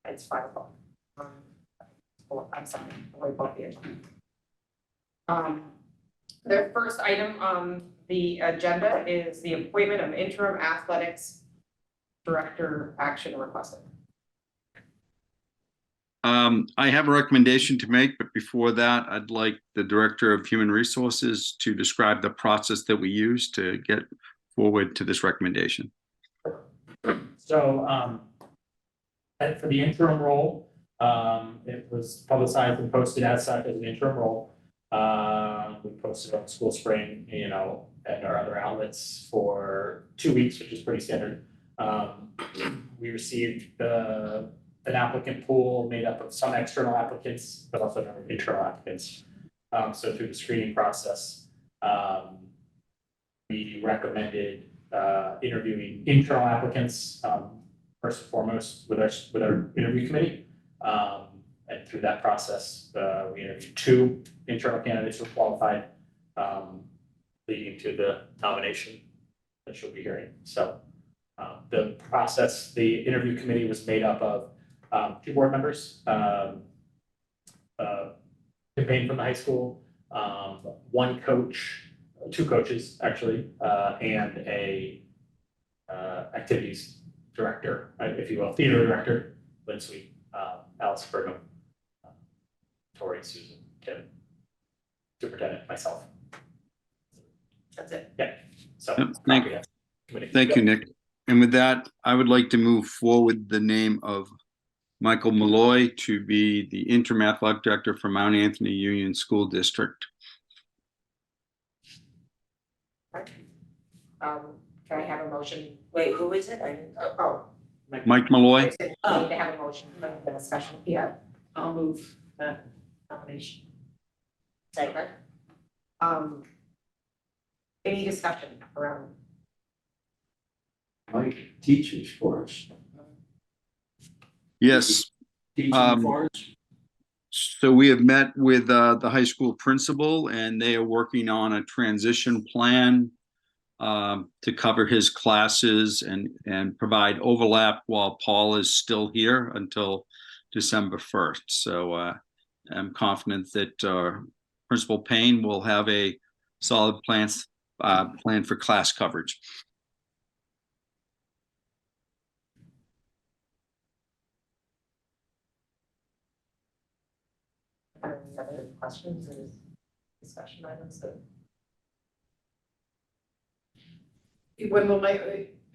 It's 5 o'clock. I'm sorry, I bought the agenda. The first item on the agenda is the appointment of interim athletics director action requested. I have a recommendation to make, but before that, I'd like the Director of Human Resources to describe the process that we use to get forward to this recommendation. So, for the interim role, it was publicized and posted as such as an interim role. We posted on School Spring, and our other outlets for 2 weeks, which is pretty standard. We received an applicant pool made up of some external applicants, but also internal applicants. So through the screening process, we recommended interviewing internal applicants first and foremost with our interview committee. And through that process, we interviewed 2 internal candidates who qualified, leading to the nomination that you'll be hearing. So the process, the interview committee was made up of 2 board members, campaign from the high school, 1 coach, 2 coaches actually, and a activities director, if you will, theater director, Lynn Sweet, Alice Brigham, Tori, Susan, Tim, superintendent, myself. That's it. Yeah. So Yep, thank you, Nick. And with that, I would like to move forward the name of Michael Malloy to be the interim athletic director for Mount Anthony Union School District. Can I have a motion? Wait, who is it? Mike Malloy. We need to have a motion for the discussion. Yeah, I'll move that nomination. second. Any discussion around? Mike teaches for us. Yes. Teaching for us. So we have met with the high school principal, and they are working on a transition plan to cover his classes and provide overlap while Paul is still here until December 1st. So I'm confident that Principal Payne will have a solid plan for class coverage. Any other questions or discussion items? When will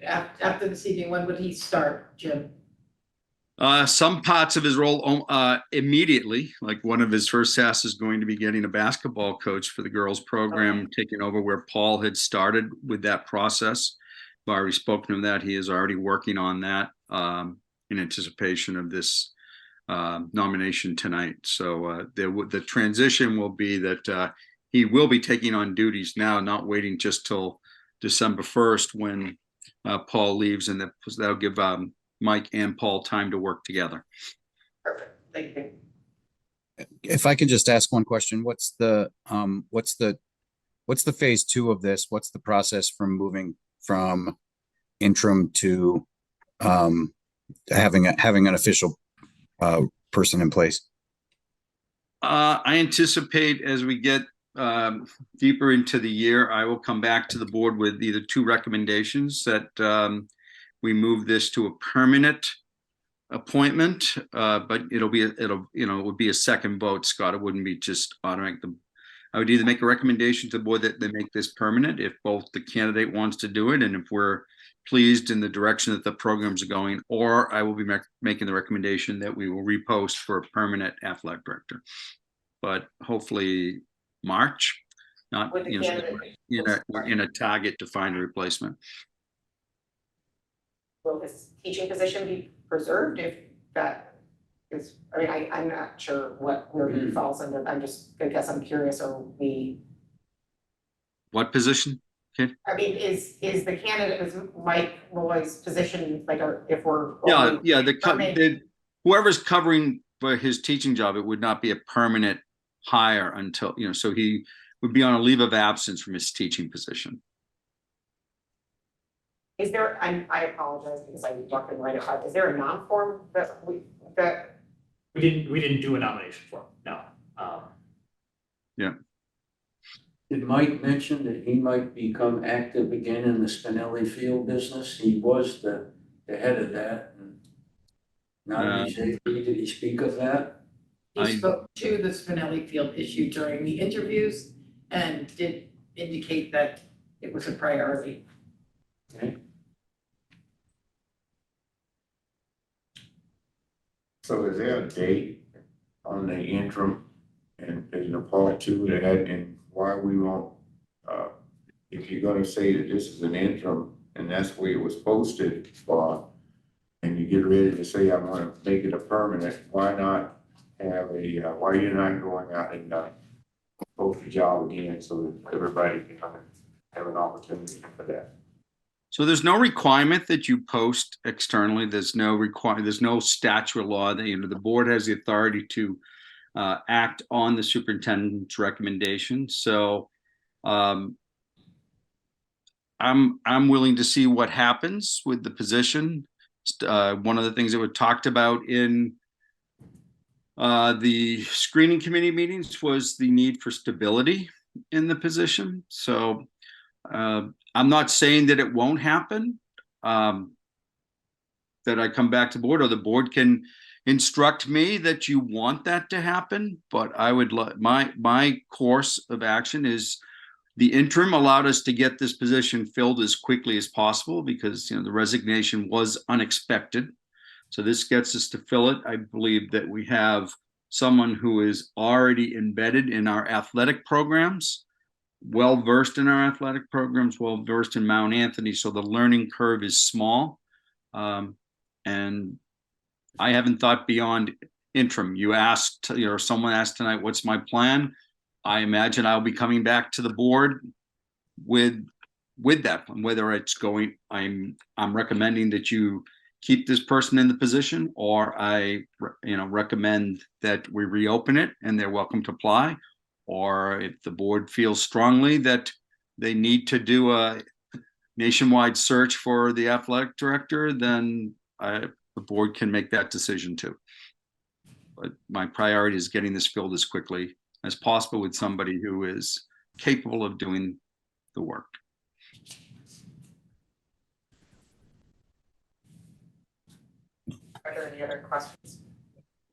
after this evening, when would he start, Jim? Some parts of his role immediately, like one of his first tasks is going to be getting a basketball coach for the girls program, taking over where Paul had started with that process. I've already spoken of that. He is already working on that in anticipation of this nomination tonight. So the transition will be that he will be taking on duties now, not waiting just till December 1st when Paul leaves, and that'll give Mike and Paul time to work together. Perfect, thank you. If I can just ask one question, what's the phase 2 of this? What's the process from moving from interim to having an official person in place? I anticipate as we get deeper into the year, I will come back to the board with either 2 recommendations that we move this to a permanent appointment, but it would be a second vote, Scott. It wouldn't be just automatic. I would either make a recommendation to the board that they make this permanent if both the candidate wants to do it and if we're pleased in the direction that the programs are going, or I will be making the recommendation that we will repost for a permanent athletic director. But hopefully March, not in a target to find a replacement. Will this teaching position be preserved if that is, I mean, I'm not sure where he falls under, I guess I'm curious, or What position? Okay. I mean, is the candidate, is Mike Malloy's position, like, if we're. Whoever's covering for his teaching job, it would not be a permanent hire until, so he would be on a leave of absence from his teaching position. Is there, I apologize because I walked in right at 5. Is there a non-form that that, We didn't do a nomination for him, no. Did Mike mention that he might become active again in the Spinelli Field business? He was the head of that. And now he's AD. Did he speak of that? He spoke to the Spinelli Field issue during the interviews and did indicate that it was a priority. Okay. So is there a date on the interim and is the part two that and why we won't, if you're gonna say that this is an interim and that's where it was posted for, and you get ready to say, I'm gonna make it a permanent, why not have a, why you're not going out and, post the job again so that everybody can have an opportunity for that? So there's no requirement that you post externally. There's no statute of law that, the board has the authority to act on the superintendent's recommendation. So I'm willing to see what happens with the position. One of the things that were talked about in the screening committee meetings was the need for stability in the position. So I'm not saying that it won't happen, that I come back to board, or the board can instruct me that you want that to happen, but I would my course of action is the interim allowed us to get this position filled as quickly as possible because the resignation was unexpected. So this gets us to fill it. I believe that we have someone who is already embedded in our athletic programs, well-versed in our athletic programs, well-versed in Mount Anthony. So the learning curve is small. And I haven't thought beyond interim. You asked, someone asked tonight, what's my plan? I imagine I'll be coming back to the board with that, whether it's going, I'm recommending that you keep this person in the position, or I, recommend that we reopen it and they're welcome to apply. Or if the board feels strongly that they need to do a nationwide search for the athletic director, then the board can make that decision too. But my priority is getting this filled as quickly as possible with somebody who is capable of doing the work. are there any other questions?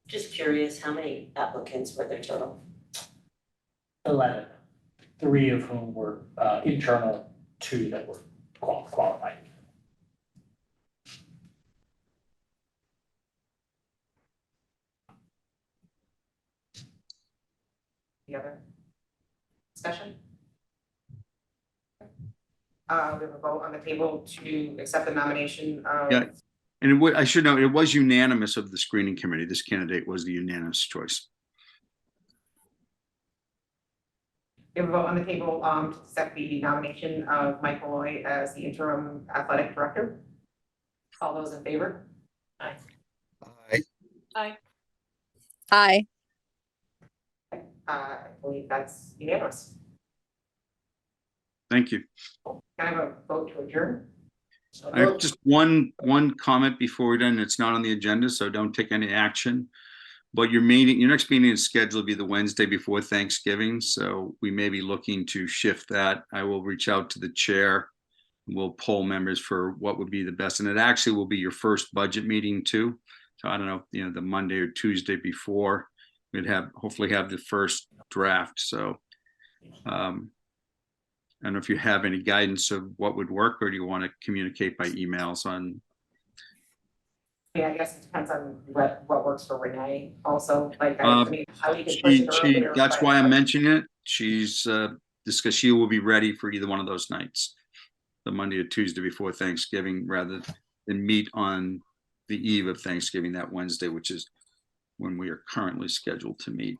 Just curious, how many applicants were there total? 11, 3 of whom were internal, 2 that were qualified. Any other discussion? We have a vote on the table to accept the nomination of. Yeah. And I should note, it was unanimous of the screening committee. This candidate was the unanimous choice. We have a vote on the table to accept the nomination of Mike Malloy as the interim athletic director. All those in favor? Aye. Aye. I believe that's unanimous. Thank you. Can I have a vote to adjourn? I have just one comment before we're done. It's not on the agenda, so don't take any action. But your next meeting is scheduled to be the Wednesday before Thanksgiving, so we may be looking to shift that. I will reach out to the chair. We'll poll members for what would be the best, and it actually will be your first budget meeting too. So I don't know, the Monday or Tuesday before, we'd hopefully have the first draft. So I don't know if you have any guidance of what would work, or do you want to communicate by emails on? Yeah, I guess it depends on what works for Renee also, like, I mean, how we can push it earlier. That's why I'm mentioning it. She's because she will be ready for either one of those nights, the Monday or Tuesday before Thanksgiving, rather than meet on the eve of Thanksgiving, that Wednesday, which is when we are currently scheduled to meet.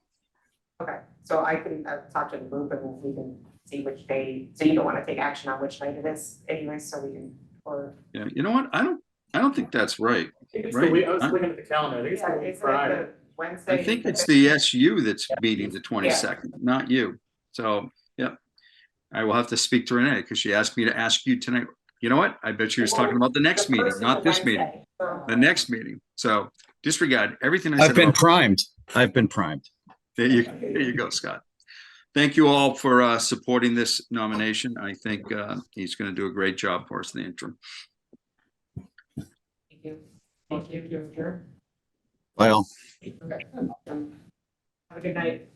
Okay, so I can talk to the group and we can see which day, so you don't want to take action on which night it is anyway, so we can, or. Yeah, you know what? I don't think that's right. I Right. was looking at the calendar, I think it's Yeah, the week is it Friday. the Wednesday? I think it's the SU that's meeting the 22nd, not you. So, yeah, I will have to speak to Renee because she asked me to ask you tonight. You know what? I bet she was talking about the next The meeting, first is not the this meeting. Wednesday. the next meeting. So disregard everything I said. I've been about- primed. I've been primed. There you go, Scott. Thank you all for supporting this nomination. I think he's going to do a great job for us in the interim. Thank you. Thank you, Chair. Well, Okay. Have a good night.